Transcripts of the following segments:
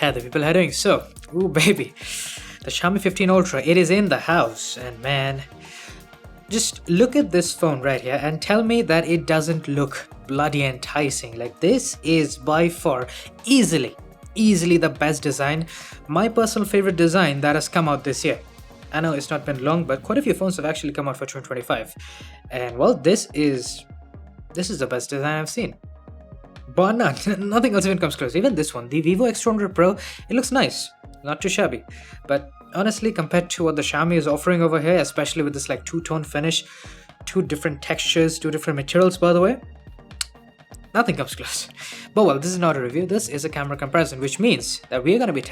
Hey the people, how are you doing? So, ooh baby, the Xiaomi 15 Ultra, it is in the house, and man, just look at this phone right here and tell me that it doesn't look bloody enticing. Like, this is by far easily the best design, my personal favorite design that has come out this year. I know it's not been long, but quite a few phones have actually come out for 2025, and well, this is the best design I've seen. But nothing else even comes close. Even this one, the Vivo X200 Pro, it looks nice, not too shabby. But honestly, compared to what the Xiaomi is offering over here, especially with this like two-tone finish, two different textures, two different materials, by the way, nothing comes close. But well, this is not a review, this is a camera comparison, which means that we're going to be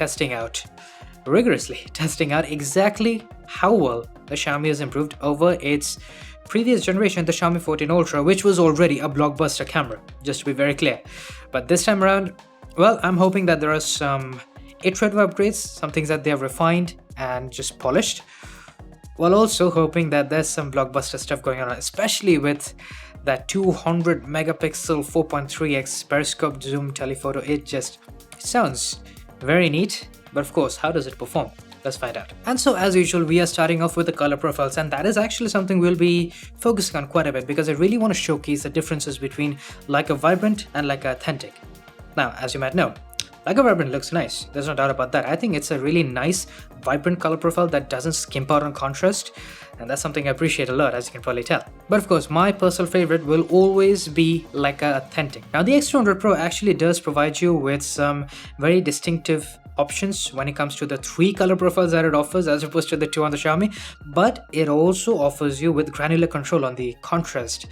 rigorously testing out exactly how well the Xiaomi has improved over its previous generation, the Xiaomi 14 Ultra, which was already a blockbuster camera, just to be very clear. But this time around, well, I'm hoping that there are some iterative upgrades, some things that they have refined and just polished, while also hoping that there's some blockbuster stuff going on, especially with that 200 megapixel 4.3x periscope zoom telephoto. It just sounds very neat, but of course, how does it perform? Let's find out. And so as usual, we are starting off with the color profiles, and that is actually something we'll be focusing on quite a bit because I really want to showcase the differences between Leica Vibrant and Leica Authentic. Now, as you might know, Leica Vibrant looks nice, there's no doubt about that. I think it's a really nice, vibrant color profile that doesn't skimp out on contrast, and that's something I appreciate a lot, as you can probably tell. But of course, my personal favorite will always be Leica Authentic. Now, the X200 Pro actually does provide you with some very distinctive options when it comes to the 3 color profiles that it offers as opposed to the 2 on the Xiaomi, but it also offers you with granular control on the contrast,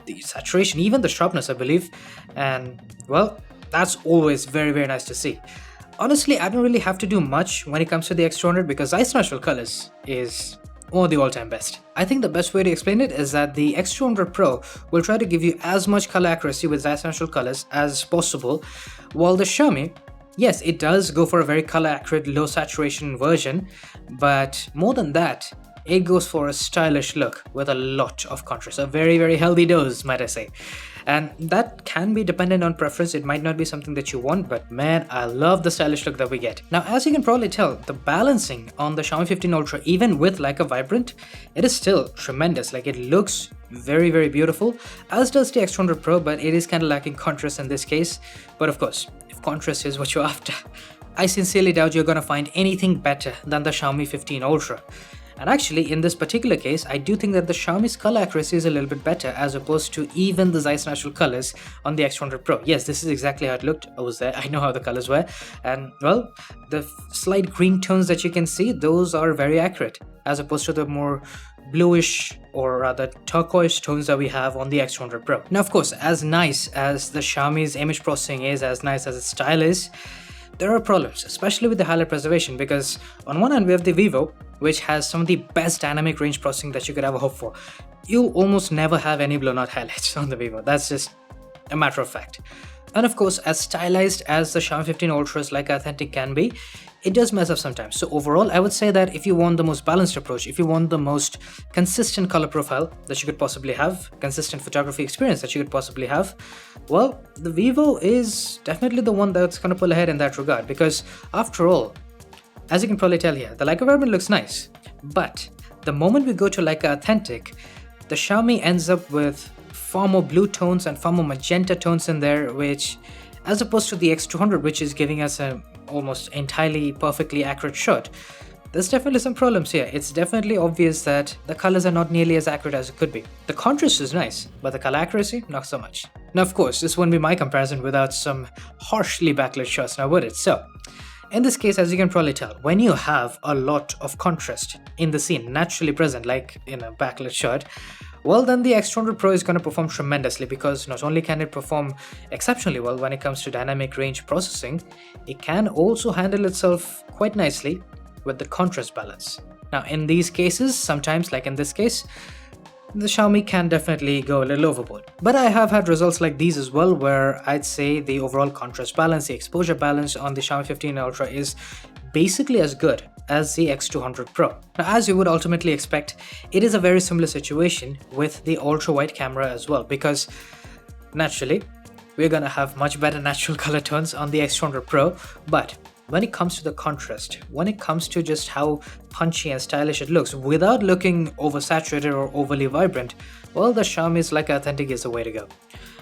the saturation, even the sharpness, I believe, and well, that's always very nice to see. Honestly, I don't really have to do much when it comes to the X200 because Ice Natural Colors is one of the all-time best. I think the best way to explain it is that the X200 Pro will try to give you as much color accuracy with Ice Natural Colors as possible, while the Xiaomi, yes, it does go for a very color accurate, low saturation version, but more than that, it goes for a stylish look with a lot of contrast, a very healthy dose, might I say. And that can be dependent on preference, it might not be something that you want, but man, I love the stylish look that we get. Now, as you can probably tell, the balancing on the Xiaomi 15 Ultra, even with Leica Vibrant, it is still tremendous. Like, it looks very beautiful, as does the X200 Pro, but it is kind of lacking contrast in this case. But of course, if contrast is what you're after, I sincerely doubt you're gonna find anything better than the Xiaomi 15 Ultra. And actually, in this particular case, I do think that the Xiaomi's color accuracy is a little bit better as opposed to even the Zeiss Natural Colors on the X200 Pro. Yes, this is exactly how it looked. I was there, I know how the colors were. And well, the slight green tones that you can see, those are very accurate as opposed to the more bluish or rather turquoise tones that we have on the X200 Pro. Now, of course, as nice as the Xiaomi's image processing is, as nice as its style is, there are problems, especially with the highlight preservation, because on one hand we have the Vivo, which has some of the best dynamic range processing that you could ever hope for. You'll almost never have any blown out highlights on the Vivo, that's just a matter of fact. And of course, as stylized as the Xiaomi 15 Ultra's Leica Authentic can be, it does mess up sometimes. So overall, I would say that if you want the most balanced approach, if you want the most consistent color profile that you could possibly have, consistent photography experience that you could possibly have, well, the Vivo is definitely the one that's going to pull ahead in that regard, because after all, as you can probably tell here, the Leica Vibrant looks nice, but the moment we go to Leica Authentic, the Xiaomi ends up with far more blue tones and far more magenta tones in there, which, as opposed to the X200, which is giving us a almost entirely perfectly accurate shot, there's definitely some problems here. It's definitely obvious that the colors are not nearly as accurate as it could be. The contrast is nice, but the color accuracy, not so much. Now, of course, this wouldn't be my comparison without some harshly backlit shots, now would it? So, in this case, as you can probably tell, when you have a lot of contrast in the scene naturally present, like in a backlit shot, well, then the X200 Pro is going to perform tremendously, because not only can it perform exceptionally well when it comes to dynamic range processing, it can also handle itself quite nicely with the contrast balance. Now, in these cases, sometimes, like in this case, the Xiaomi can definitely go a little overboard. But I have had results like these as well, where I'd say the overall contrast balance, the exposure balance on the Xiaomi 15 Ultra is basically as good as the X200 Pro. Now, as you would ultimately expect, it is a very similar situation with the ultra-wide camera as well, because naturally, we're gonna have much better natural color tones on the X200 Pro, but when it comes to the contrast, when it comes to just how punchy and stylish it looks without looking oversaturated or overly vibrant, well, the Xiaomi's Leica Authentic is the way to go.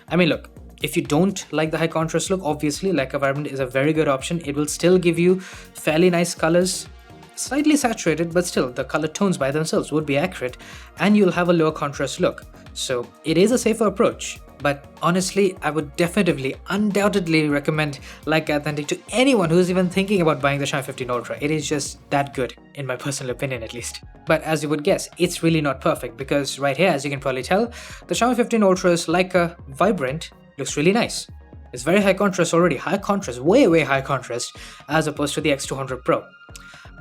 I mean, look, if you don't like the high contrast look, obviously Leica Vibrant is a very good option. It will still give you fairly nice colors, slightly saturated, but still the color tones by themselves would be accurate, and you'll have a lower contrast look. So it is a safer approach. But honestly, I would definitely, undoubtedly recommend Leica Authentic to anyone who's even thinking about buying the Xiaomi 15 Ultra. It is just that good, in my personal opinion at least. But as you would guess, it's really not perfect, because right here, as you can probably tell, the Xiaomi 15 Ultra's Leica Vibrant looks really nice. It's very high contrast already, high contrast, way high contrast, as opposed to the X200 Pro.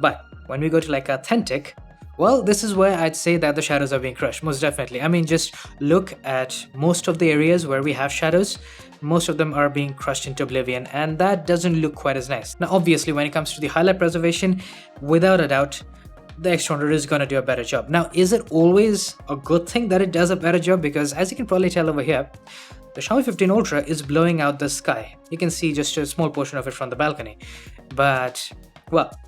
But when we go to Leica Authentic, well, this is where I'd say that the shadows are being crushed, most definitely. I mean, just look at most of the areas where we have shadows. Most of them are being crushed into oblivion, and that doesn't look quite as nice. Now, obviously, when it comes to the highlight preservation, without a doubt, the X200 is going to do a better job. Now, is it always a good thing that it does a better job? Because as you can probably tell over here, the Xiaomi 15 Ultra is blowing out the sky. You can see just a small portion of it from the balcony. But, well,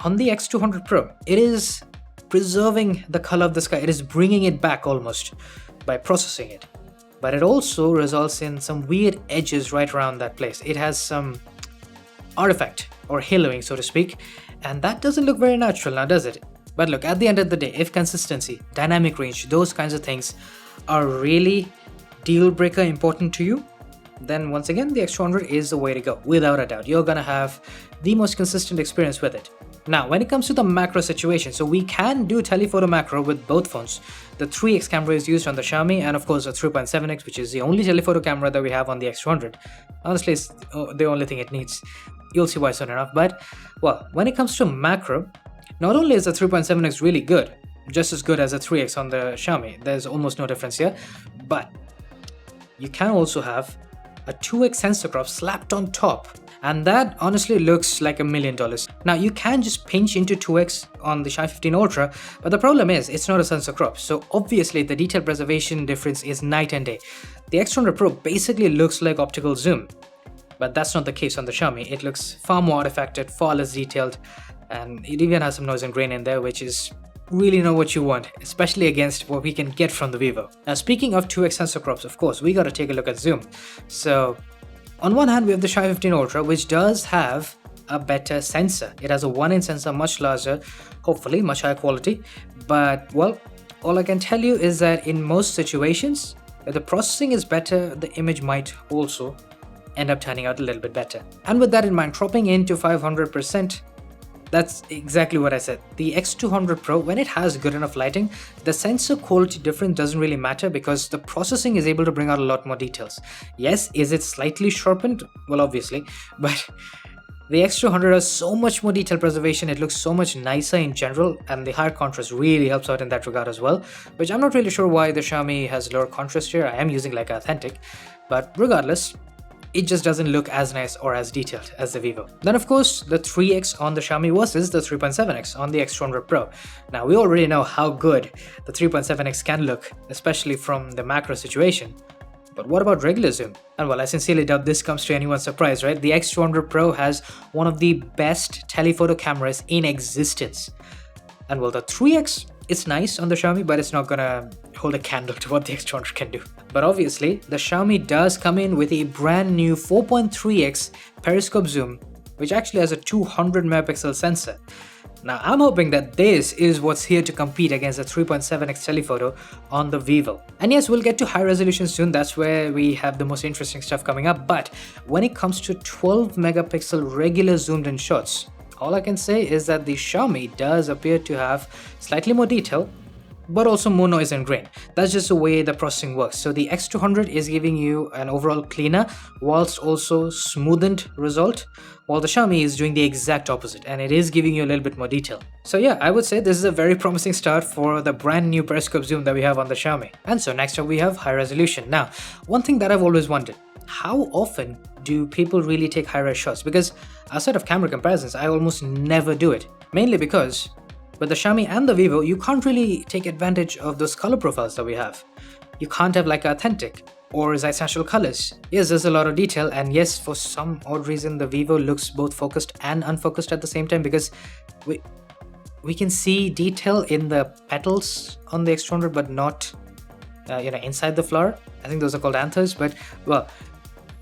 on the X200 Pro, it is preserving the color of the sky. It is bringing it back almost by processing it. But it also results in some weird edges right around that place. It has some artifact or haloing, so to speak, and that doesn't look very natural now, does it? But look, at the end of the day, if consistency, dynamic range, those kinds of things are really deal breaker important to you, then once again the X200 is the way to go, without a doubt. You're gonna have the most consistent experience with it. Now, when it comes to the macro situation, so we can do telephoto macro with both phones. The 3x camera is used on the Xiaomi, and of course the 3.7x, which is the only telephoto camera that we have on the X200. Honestly, it's the only thing it needs. You'll see why soon enough. But, well, when it comes to macro, not only is the 3.7x really good, just as good as the 3x on the Xiaomi, there's almost no difference here, but you can also have a 2x sensor crop slapped on top, and that honestly looks like $1 million. Now, you can just pinch into 2x on the Xiaomi 15 Ultra, but the problem is it's not a sensor crop, so obviously the detail preservation difference is night and day. The X200 Pro basically looks like optical zoom, but that's not the case on the Xiaomi. It looks far more artifacted, far less detailed, and it even has some noise and grain in there, which is really not what you want, especially against what we can get from the Vivo. Now, speaking of 2x sensor crops, of course, we gotta take a look at zoom. So, on one hand, we have the Xiaomi 15 Ultra, which does have a better sensor. It has a 1-inch sensor, much larger, hopefully much higher quality. But, well, all I can tell you is that in most situations, if the processing is better, the image might also end up turning out a little bit better. And with that in mind, dropping into 500%, that's exactly what I said. The X200 Pro, when it has good enough lighting, the sensor quality difference doesn't really matter because the processing is able to bring out a lot more details. Yes, is it slightly sharpened? Well, obviously, but the X200 has so much more detail preservation, it looks so much nicer in general, and the higher contrast really helps out in that regard as well, which I'm not really sure why the Xiaomi has lower contrast here. I am using Leica Authentic, but regardless, it just doesn't look as nice or as detailed as the Vivo. Then of course, the 3x on the Xiaomi versus the 3.7x on the X200 Pro. Now, we already know how good the 3.7x can look, especially from the macro situation. But what about regular zoom? And well, I sincerely doubt this comes to anyone's surprise, right? The X200 Pro has one of the best telephoto cameras in existence. And well, the 3x, it's nice on the Xiaomi, but it's not gonna hold a candle to what the X200 can do. But obviously, the Xiaomi does come in with a brand new 4.3x periscope zoom, which actually has a 200 megapixel sensor. Now, I'm hoping that this is what's here to compete against the 3.7x telephoto on the Vivo. And yes, we'll get to high resolution soon, that's where we have the most interesting stuff coming up. But when it comes to 12 megapixel regular zoomed in shots, all I can say is that the Xiaomi does appear to have slightly more detail, but also more noise and grain. That's just the way the processing works. So the X200 is giving you an overall cleaner, whilst also smoothened result, while the Xiaomi is doing the exact opposite, and it is giving you a little bit more detail. So yeah, I would say this is a very promising start for the brand new periscope zoom that we have on the Xiaomi. And so next up we have high resolution. Now, one thing that I've always wondered, how often do people really take high-res shots? Because outside of camera comparisons, I almost never do it. Mainly because with the Xiaomi and the Vivo, you can't really take advantage of those color profiles that we have. You can't have like Authentic. or is essential colors. Yes, there's a lot of detail, and yes, for some odd reason the Vivo looks both focused and unfocused at the same time, because we can see detail in the petals on the X200 but not inside the flower. I think those are called anthers, but well,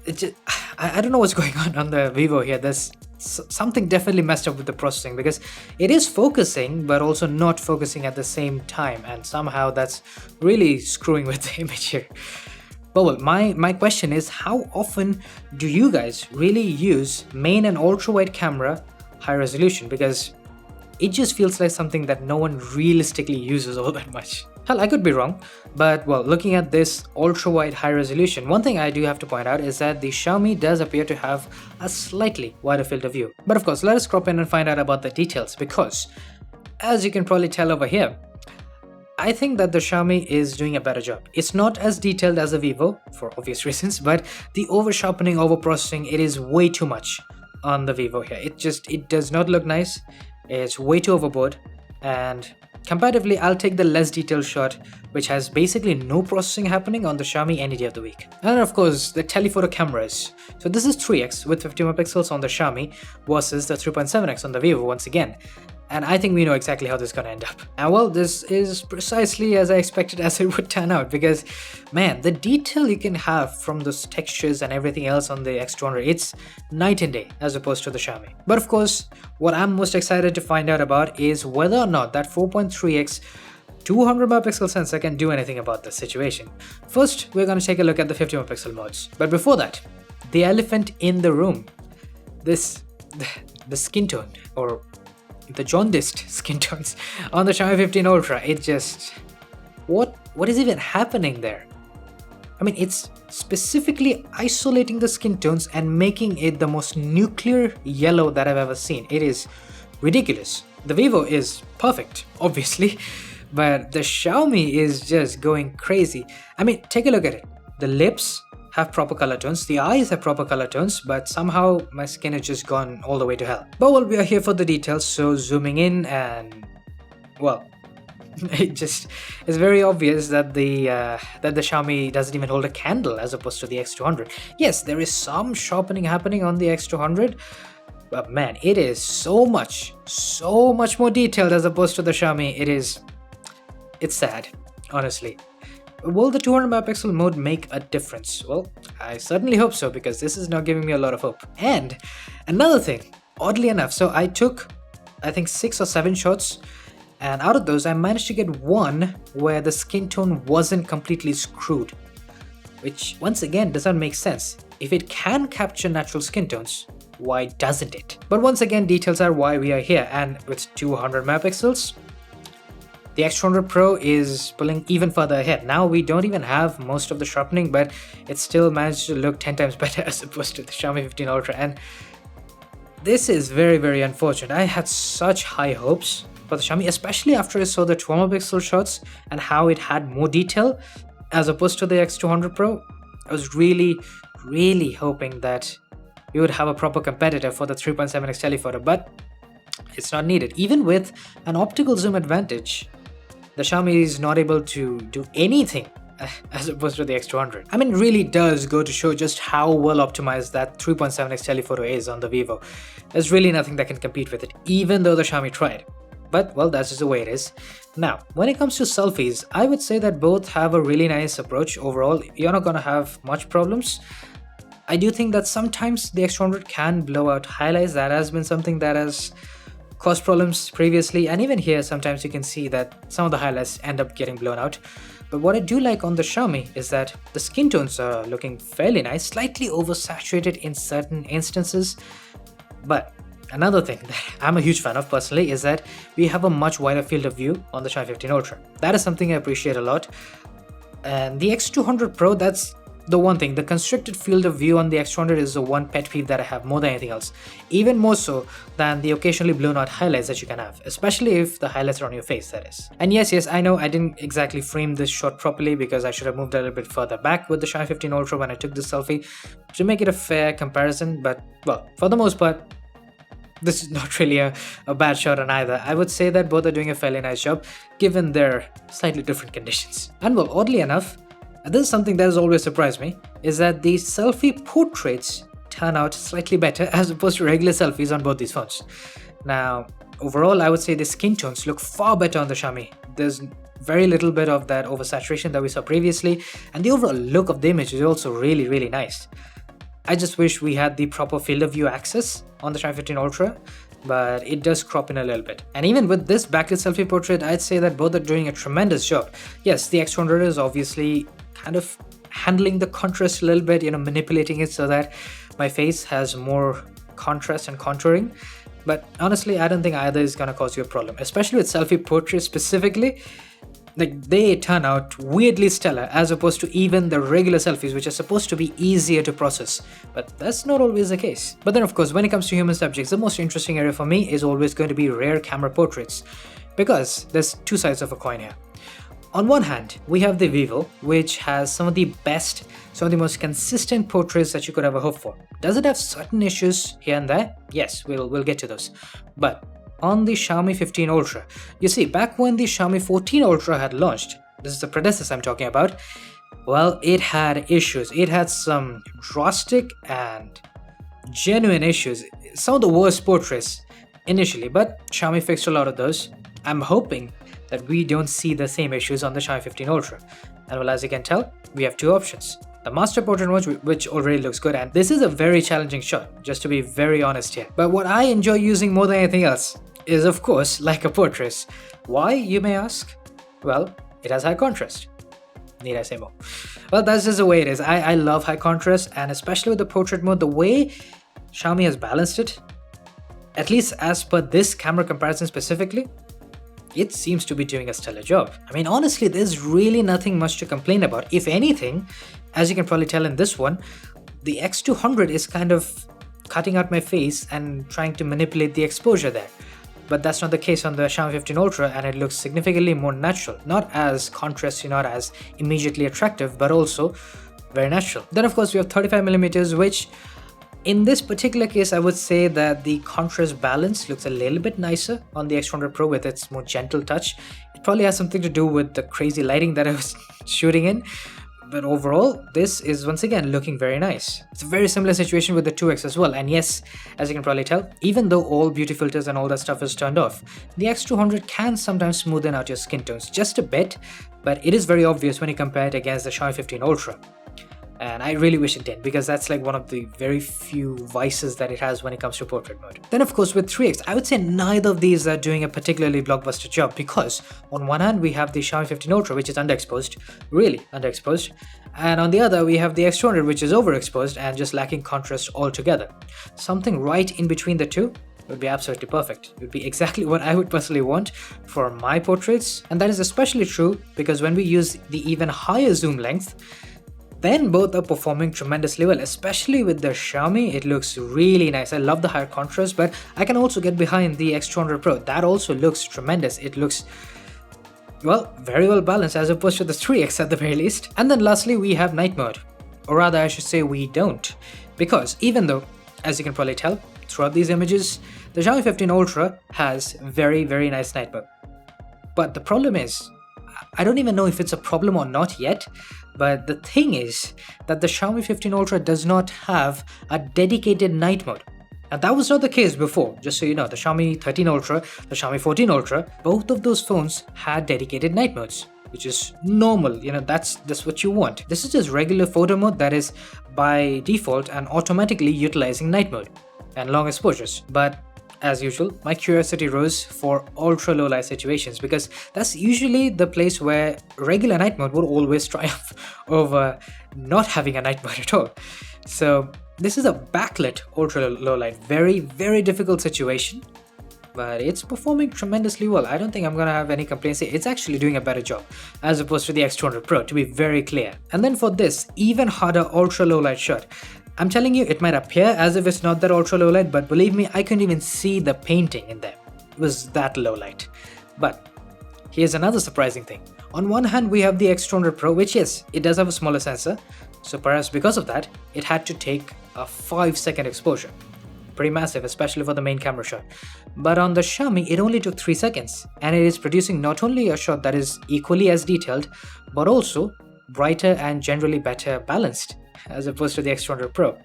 it just, I don't know what's going on the Vivo here. There's something definitely messed up with the processing, because it is focusing but also not focusing at the same time, and somehow that's really screwing with the image here. But well, my question is, how often do you guys really use main and ultra wide camera high resolution? Because it just feels like something that no one realistically uses all that much. Hell, I could be wrong, but well, looking at this ultra wide high resolution, one thing I do have to point out is that the Xiaomi does appear to have a slightly wider field of view. But of course, let us crop in and find out about the details, because as you can probably tell over here, I think that the Xiaomi is doing a better job. It's not as detailed as the Vivo for obvious reasons, but the over sharpening, over processing, it is way too much on the Vivo here. It does not look nice. It's way too overboard, and comparatively I'll take the less detailed shot, which has basically no processing happening, on the Xiaomi any day of the week. And then of course the telephoto cameras. So this is 3x with 50 megapixels on the Xiaomi versus the 3.7x on the Vivo once again. And I think we know exactly how this is gonna end up. And well, this is precisely as I expected as it would turn out, because man, the detail you can have from those textures and everything else on the X200, it's night and day as opposed to the Xiaomi. But of course, what I'm most excited to find out about is whether or not that 4.3x 200 megapixel sensor can do anything about this situation. First, we're gonna take a look at the 50 megapixel modes. But before that, the elephant in the room, the skin tone, or the jaundiced skin tones on the Xiaomi 15 Ultra. It just, what is even happening there? I mean, it's specifically isolating the skin tones and making it the most nuclear yellow that I've ever seen. It is ridiculous. The Vivo is perfect, obviously, but the Xiaomi is just going crazy. I mean, take a look at it. The lips have proper color tones, the eyes have proper color tones, but somehow my skin has just gone all the way to hell. But well, we are here for the details, so zooming in, and well, it just is very obvious that the Xiaomi doesn't even hold a candle as opposed to the X200. Yes, there is some sharpening happening on the X200, but man, it is so much more detailed as opposed to the Xiaomi. It's sad, honestly. Will the 200 megapixel mode make a difference? Well, I certainly hope so, because this is now giving me a lot of hope. And another thing, oddly enough, so I took, I think 6 or 7 shots, and out of those I managed to get one where the skin tone wasn't completely screwed, which once again does not make sense. If it can capture natural skin tones, why doesn't it? But once again, details are why we are here, and with 200 megapixels, the X200 Pro is pulling even further ahead. Now we don't even have most of the sharpening, but it still managed to look 10 times better as opposed to the Xiaomi 15 Ultra, and this is very, very unfortunate. I had such high hopes for the Xiaomi, especially after I saw the 12 megapixel shots and how it had more detail as opposed to the X200 Pro. I was really hoping that we would have a proper competitor for the 3.7x telephoto, but it's not needed. Even with an optical zoom advantage, the Xiaomi is not able to do anything as opposed to the X200. I mean, it really does go to show just how well optimized that 3.7x telephoto is on the Vivo. There's really nothing that can compete with it, even though the Xiaomi tried. But well, that's just the way it is. Now, when it comes to selfies, I would say that both have a really nice approach. Overall, you're not gonna have much problems. I do think that sometimes the X200 can blow out highlights. That has been something that has caused problems previously, and even here sometimes you can see that some of the highlights end up getting blown out. But what I do like on the Xiaomi is that the skin tones are looking fairly nice, slightly oversaturated in certain instances. But another thing that I'm a huge fan of personally is that we have a much wider field of view on the Xiaomi 15 Ultra. That is something I appreciate a lot. And the X200 Pro, that's the one thing. The constricted field of view on the X200 is the one pet peeve that I have more than anything else. Even more so than the occasionally blown out highlights that you can have, especially if the highlights are on your face, that is. And yes, I know I didn't exactly frame this shot properly because I should have moved a little bit further back with the Xiaomi 15 Ultra when I took this selfie to make it a fair comparison, but well, for the most part, this is not really a bad shot on either. I would say that both are doing a fairly nice job given their slightly different conditions. And well, oddly enough, And this is something that has always surprised me, is that the selfie portraits turn out slightly better as opposed to regular selfies on both these phones. Now, overall, I would say the skin tones look far better on the Xiaomi. There's very little bit of that oversaturation that we saw previously, and the overall look of the image is also really, really nice. I just wish we had the proper field of view access on the Xiaomi 15 Ultra, but it does crop in a little bit. And even with this backlit selfie portrait, I'd say that both are doing a tremendous job. Yes, the X200 is obviously kind of handling the contrast a little bit, manipulating it so that my face has more contrast and contouring. But honestly, I don't think either is going to cause you a problem, especially with selfie portraits specifically. Like, they turn out weirdly stellar as opposed to even the regular selfies, which are supposed to be easier to process, but that's not always the case. But then of course, when it comes to human subjects, the most interesting area for me is always going to be rear camera portraits, because there's two sides of a coin here. On one hand, we have the Vivo, which has some of the most consistent portraits that you could ever hope for. Does it have certain issues here and there? Yes, we'll get to those. But on the Xiaomi 15 Ultra, you see, back when the Xiaomi 14 Ultra had launched, this is the predecessor I'm talking about, well, it had issues. It had some drastic and genuine issues, some of the worst portraits initially, but Xiaomi fixed a lot of those. I'm hoping that we don't see the same issues on the Xiaomi 15 Ultra. And well, as you can tell, we have two options. The master portrait mode, which already looks good, and this is a very challenging shot, just to be very honest here. But what I enjoy using more than anything else is, of course, Leica portraits. Why, you may ask? Well, it has high contrast. Need I say more? Well, that's just the way it is. I love high contrast, and especially with the portrait mode, the way Xiaomi has balanced it, at least as per this camera comparison specifically, it seems to be doing a stellar job. I mean, honestly, there's really nothing much to complain about. If anything, as you can probably tell in this one, the X200 is kind of cutting out my face and trying to manipulate the exposure there. But that's not the case on the Xiaomi 15 Ultra, and it looks significantly more natural. Not as contrasty, not as immediately attractive, but also very natural. Then of course we have 35mm, which in this particular case, I would say that the contrast balance looks a little bit nicer on the X200 Pro with its more gentle touch. It probably has something to do with the crazy lighting that I was shooting in. But overall, this is once again looking very nice. It's a very similar situation with the 2X as well. And yes, as you can probably tell, even though all beauty filters and all that stuff is turned off, the X200 can sometimes smoothen out your skin tones just a bit, but it is very obvious when you compare it against the Xiaomi 15 Ultra. And I really wish it did, because that's like one of the very few vices that it has when it comes to portrait mode. Then of course with 3X, I would say neither of these are doing a particularly blockbuster job, because on one hand we have the Xiaomi 15 Ultra, which is underexposed, really underexposed, and on the other we have the X200, which is overexposed and just lacking contrast altogether. Something right in between the two would be absolutely perfect. It would be exactly what I would personally want for my portraits, and that is especially true because when we use the even higher zoom length, then both are performing tremendously well, especially with the Xiaomi. It looks really nice. I love the higher contrast, but I can also get behind the X200 Pro. That also looks tremendous. It looks, well, very well balanced as opposed to the 3X at the very least. And then lastly, we have night mode, or rather I should say we don't, because even though, as you can probably tell throughout these images, the Xiaomi 15 Ultra has very, very nice night mode. But the problem is, I don't even know if it's a problem or not yet, but the thing is that the Xiaomi 15 Ultra does not have a dedicated night mode. And that was not the case before, just so you know. The Xiaomi 13 Ultra, the Xiaomi 14 Ultra, both of those phones had dedicated night modes, which is normal, that's what you want. This is just regular photo mode that is by default and automatically utilizing night mode and long exposures. But as usual, my curiosity rose for ultra low light situations, because that's usually the place where regular night mode would always triumph over not having a night mode at all. So this is a backlit ultra low light, very, very difficult situation, but it's performing tremendously well. I don't think I'm gonna have any complaints. It's actually doing a better job as opposed to the X200 Pro, to be very clear. And then for this even harder ultra low light shot, I'm telling you, it might appear as if it's not that ultra low light, but believe me, I couldn't even see the painting in there. It was that low light. But here's another surprising thing. On one hand, we have the X200 Pro, which yes, it does have a smaller sensor, so perhaps because of that, it had to take a 5-second exposure. Pretty massive, especially for the main camera shot. But on the Xiaomi, it only took 3 seconds, and it is producing not only a shot that is equally as detailed, but also brighter and generally better balanced as opposed to the X200 Pro.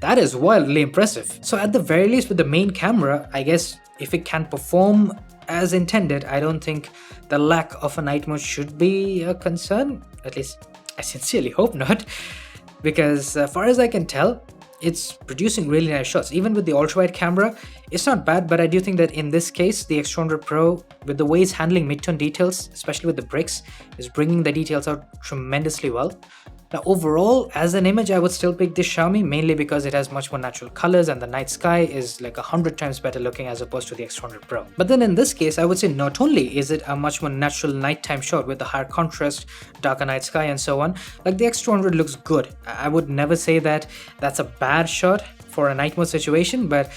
That is wildly impressive. So at the very least with the main camera, I guess if it can perform as intended, I don't think the lack of a night mode should be a concern. At least I sincerely hope not, because as far as I can tell, it's producing really nice shots. Even with the ultra-wide camera, it's not bad, but I do think that in this case, the X200 Pro, with the way it's handling mid-tone details, especially with the bricks, is bringing the details out tremendously well. Now overall, as an image, I would still pick this Xiaomi, mainly because it has much more natural colors and the night sky is like 100 times better looking as opposed to the X200 Pro. But then in this case, I would say not only is it a much more natural nighttime shot with the higher contrast, darker night sky and so on, like the X200 looks good. I would never say that that's a bad shot for a night mode situation, but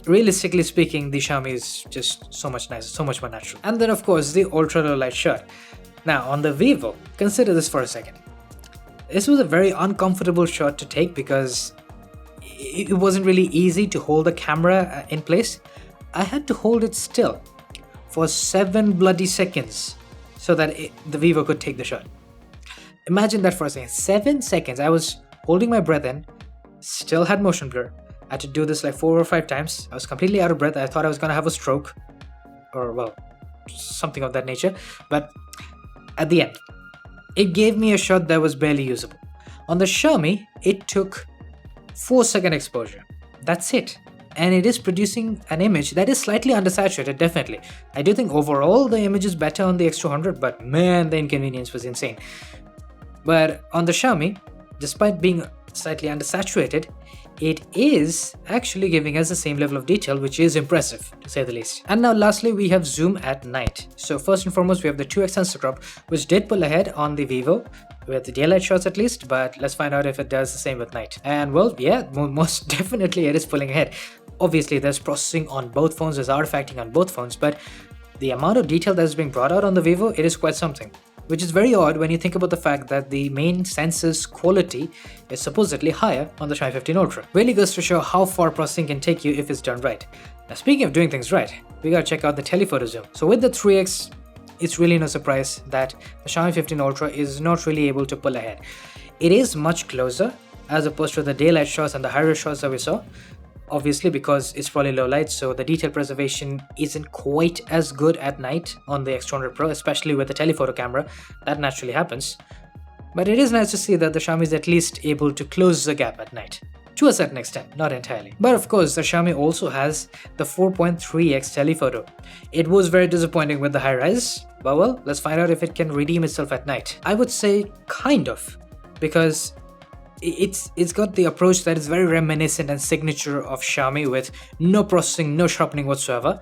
realistically speaking, the Xiaomi is just so much nicer, so much more natural. And then of course, the ultra low light shot. Now on the Vivo, consider this for a second. This was a very uncomfortable shot to take because it wasn't really easy to hold the camera in place. I had to hold it still for 7 bloody seconds so that the Vivo could take the shot. Imagine that for a second. 7 seconds. I was holding my breath in, still had motion blur. I had to do this like 4 or 5 times. I was completely out of breath. I thought I was gonna have a stroke or well, something of that nature. But at the end, it gave me a shot that was barely usable. On the Xiaomi, it took 4-second exposure. That's it. And it is producing an image that is slightly undersaturated, definitely. I do think overall the image is better on the X200, but man, the inconvenience was insane. But on the Xiaomi, despite being slightly undersaturated, it is actually giving us the same level of detail, which is impressive to say the least. And now lastly, we have zoom at night. So first and foremost, we have the 2x sensor crop, which did pull ahead on the Vivo with the daylight shots at least, but let's find out if it does the same with night. And well, yeah, most definitely it is pulling ahead. Obviously there's processing on both phones, there's artifacting on both phones, but the amount of detail that is being brought out on the Vivo, it is quite something. Which is very odd when you think about the fact that the main sensor's quality is supposedly higher on the Xiaomi 15 Ultra. Really goes to show how far processing can take you if it's done right. Now speaking of doing things right, we gotta check out the telephoto zoom. So with the 3x, it's really no surprise that the Xiaomi 15 Ultra is not really able to pull ahead. It is much closer as opposed to the daylight shots and the high-res shots that we saw. Obviously because it's probably low light, so the detail preservation isn't quite as good at night on the X200 Pro, especially with the telephoto camera. That naturally happens. But it is nice to see that the Xiaomi is at least able to close the gap at night. To a certain extent, not entirely. But of course, the Xiaomi also has the 4.3x telephoto. It was very disappointing with the high res, but well, let's find out if it can redeem itself at night. I would say kind of, because it's got the approach that is very reminiscent and signature of Xiaomi with no processing, no sharpening whatsoever,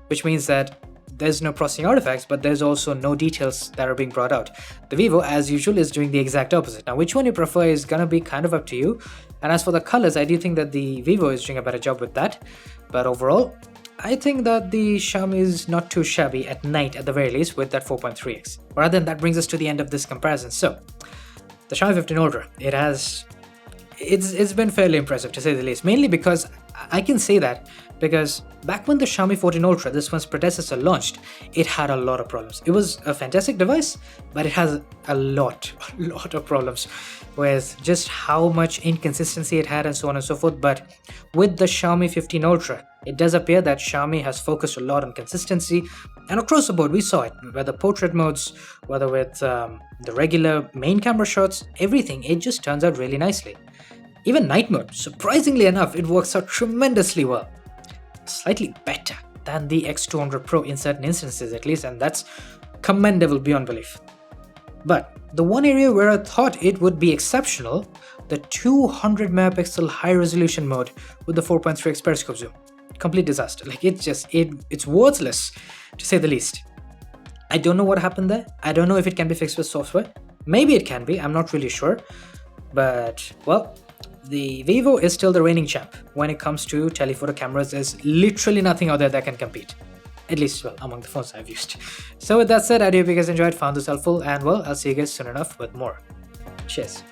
which means that there's no processing artifacts, but there's also no details that are being brought out. The Vivo, as usual, is doing the exact opposite. Now, which one you prefer is gonna be kind of up to you. And as for the colors, I do think that the Vivo is doing a better job with that. But overall, I think that the Xiaomi is not too shabby at night at the very least with that 4.3x. But rather than that brings us to the end of this comparison. So, the Xiaomi 15 Ultra, it's been fairly impressive to say the least, mainly because I can say that because back when the Xiaomi 14 Ultra, this one's predecessor, launched, it had a lot of problems. It was a fantastic device, but it has a lot of problems with just how much inconsistency it had and so on and so forth. But with the Xiaomi 15 Ultra, it does appear that Xiaomi has focused a lot on consistency, and across the board we saw it, whether portrait modes, whether with the regular main camera shots, everything, it just turns out really nicely. Even night mode, surprisingly enough, it works out tremendously well. Slightly better than the X200 Pro in certain instances at least, and that's commendable beyond belief. But the one area where I thought it would be exceptional, the 200 megapixel high resolution mode with the 4.3x periscope zoom. Complete disaster. Like it's worthless to say the least. I don't know what happened there. I don't know if it can be fixed with software. Maybe it can be, I'm not really sure. But well, the Vivo is still the reigning champ. When it comes to telephoto cameras, there's literally nothing out there that can compete. At least, well, among the phones I've used. So with that said, I do hope you guys enjoyed, found this helpful, and well, I'll see you guys soon enough with more. Cheers.